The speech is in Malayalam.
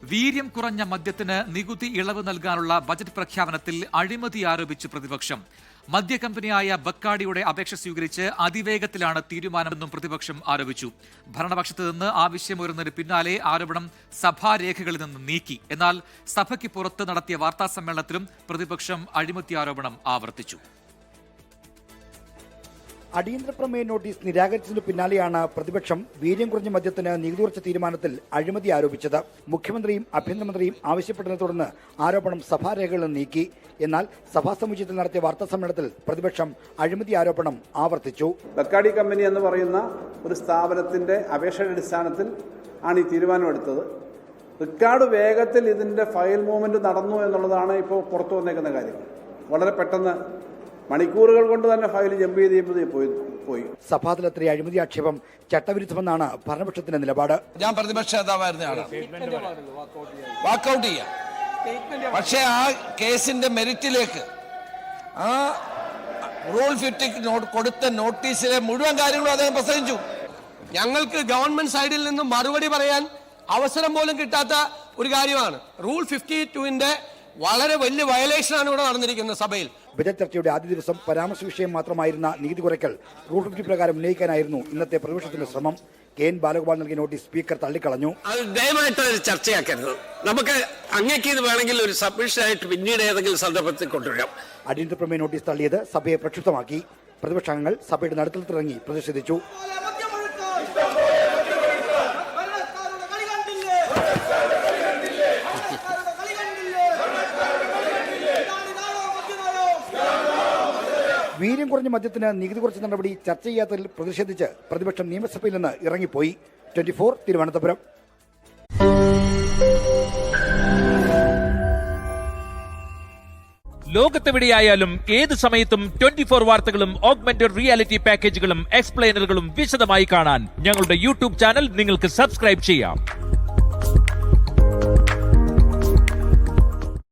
വീര്യം കുറഞ്ഞ മദ്യത്തിന് നികുതി ഇളവ് നൽകാനുള്ള ബജറ്റ് പ്രഖ്യാപനത്തിൽ അഴിമതി ആരോപിച്ച് പ്രതിപക്ഷം. മദ്യകമ്പനിയായ ബക്കാഡിയുടെ അപേക്ഷ സ്വീകരിച്ച് അതിവേഗത്തിലാണ് തീരുമാനമെന്നും പ്രതിപക്ഷം ആരോപിച്ചു. ഭരണപക്ഷത്ത് നിന്ന് ആവശ്യമുയർന്നതിന് പിന്നാലെ ആരോപണം സഭാരേഖകളിൽ നിന്ന് നീക്കി. എന്നാൽ സഭയ്ക്ക് പുറത്ത് നടത്തിയ വാർത്താസമ്മേളനത്തിലും പ്രതിപക്ഷം അഴിമതി ആരോപണം ആവർത്തിച്ചു. അടിയന്തര പ്രമേയ നോട്ടീസ് നിരാകരിച്ചതിനു പിന്നാലെയാണ് പ്രതിപക്ഷം വീര്യം കുറഞ്ഞ മദ്യത്തിന് നികുതി കുറച്ച തീരുമാനത്തിൽ അഴിമതി ആരോപിച്ചത്. മുഖ്യമന്ത്രിയും ആഭ്യന്തരമന്ത്രിയും ആവശ്യപ്പെട്ടതിനെ തുടർന്ന് ആരോപണം സഭാരേഖകളിൽ നിന്ന് നീക്കി. എന്നാൽ സഭാ സമുച്ചയത്തിൽ നടത്തിയ വാർത്താ സമ്മേളനത്തിൽ പ്രതിപക്ഷം അഴിമതി ആരോപണം ആവർത്തിച്ചു. ബക്കാഡി കമ്പനി എന്ന് പറയുന്ന ഒരു സ്ഥാപനത്തിന്റെ അപേക്ഷയുടെ അടിസ്ഥാനത്തിൽ ആണ് ഈ തീരുമാനമെടുത്തത്. റെക്കോർഡ് വേഗത്തിൽ ഇതിന്റെ ഫയൽ മൂവ്മെന്റ് നടന്നു എന്നുള്ളതാണ് ഇപ്പോൾ പുറത്തു വന്നേക്കുന്ന കാര്യം. വളരെ പെട്ടെന്ന് മണിക്കൂറുകൾ കൊണ്ട് തന്നെ ഫയൽ ജമ്പ് ചെയ്ത് പോയി. സഭാതലത്തിലെ അഴിമതി ആക്ഷേപം ചട്ടവിരുദ്ധമെന്നാണ് ഭരണപക്ഷത്തിന്റെ നിലപാട്. ഞാൻ പ്രതിപക്ഷ നേതാവായിരുന്നയാണ്, വാക്കൌട്ട് ചെയ്യാം. പക്ഷേ ആ കേസിന്റെ മെറിറ്റിലേക്ക് ആ റൂൾ 50 കൊടുത്ത നോട്ടീസിലെ മുഴുവൻ കാര്യങ്ങളും അദ്ദേഹം പ്രസംഗിച്ചു. ഞങ്ങൾക്ക് ഗവൺമെന്റ് സൈഡിൽ നിന്നും മറുപടി പറയാൻ അവസരം പോലും കിട്ടാത്ത ഒരു കാര്യമാണ്. റൂൾ 52-ന്റെ വളരെ വലിയ വയലേഷനാണ് ഇവിടെ നടന്നിരിക്കുന്നത് സഭയിൽ. ബജറ്റ് ചർച്ചയുടെ ആദ്യ ദിവസം പരാമർശ വിഷയം മാത്രമായിരുന്ന നികുതി കുറയ്ക്കൽ റൂൾ 50 പ്രകാരം ഉന്നയിക്കാനായിരുന്നു ഇന്നത്തെ പ്രതിപക്ഷത്തിന്റെ ശ്രമം. KN ബാലഗോപാൽ നൽകിയ നോട്ടീസ് സ്പീക്കർ തള്ളിക്കളഞ്ഞു. അത് ദയവായിട്ട് ചർച്ചയാക്കരുത്. നമുക്ക് അങ്ങേക്ക് ഇത് വേണമെങ്കിൽ ഒരു സബ്മിഷനായിട്ട് പിന്നീട് ഏതെങ്കിലും സന്ദർഭത്തിൽ കൊണ്ടുവരാം. അടിയന്തര പ്രമേയ നോട്ടീസ് തള്ളിയത് സഭയെ പ്രക്ഷുബ്ധമാക്കി. പ്രതിപക്ഷാംഗങ്ങൾ സഭയുടെ നടുത്തളത്തിലിറങ്ങി പ്രതിഷേധിച്ചു. വീര്യം കുറഞ്ഞ മദ്യത്തിന് നികുതി കുറച്ച നടപടി ചർച്ച ചെയ്യാത്തതിൽ പ്രതിഷേധിച്ച് പ്രതിപക്ഷം നിയമസഭയിൽ നിന്ന് ഇറങ്ങിപ്പോയി. 24 തിരുവനന്തപുരം. ലോകത്തെവിടെയായാലും ഏത് സമയത്തും 24 വാർത്തകളും ഓഗ്മെന്റഡ് റിയാലിറ്റി പാക്കേജുകളും എക്സ്പ്ലെയിനറുകളും വിശദമായി കാണാൻ ഞങ്ങളുടെ യൂട്യൂബ് ചാനൽ നിങ്ങൾക്ക് സബ്സ്ക്രൈബ് ചെയ്യാം.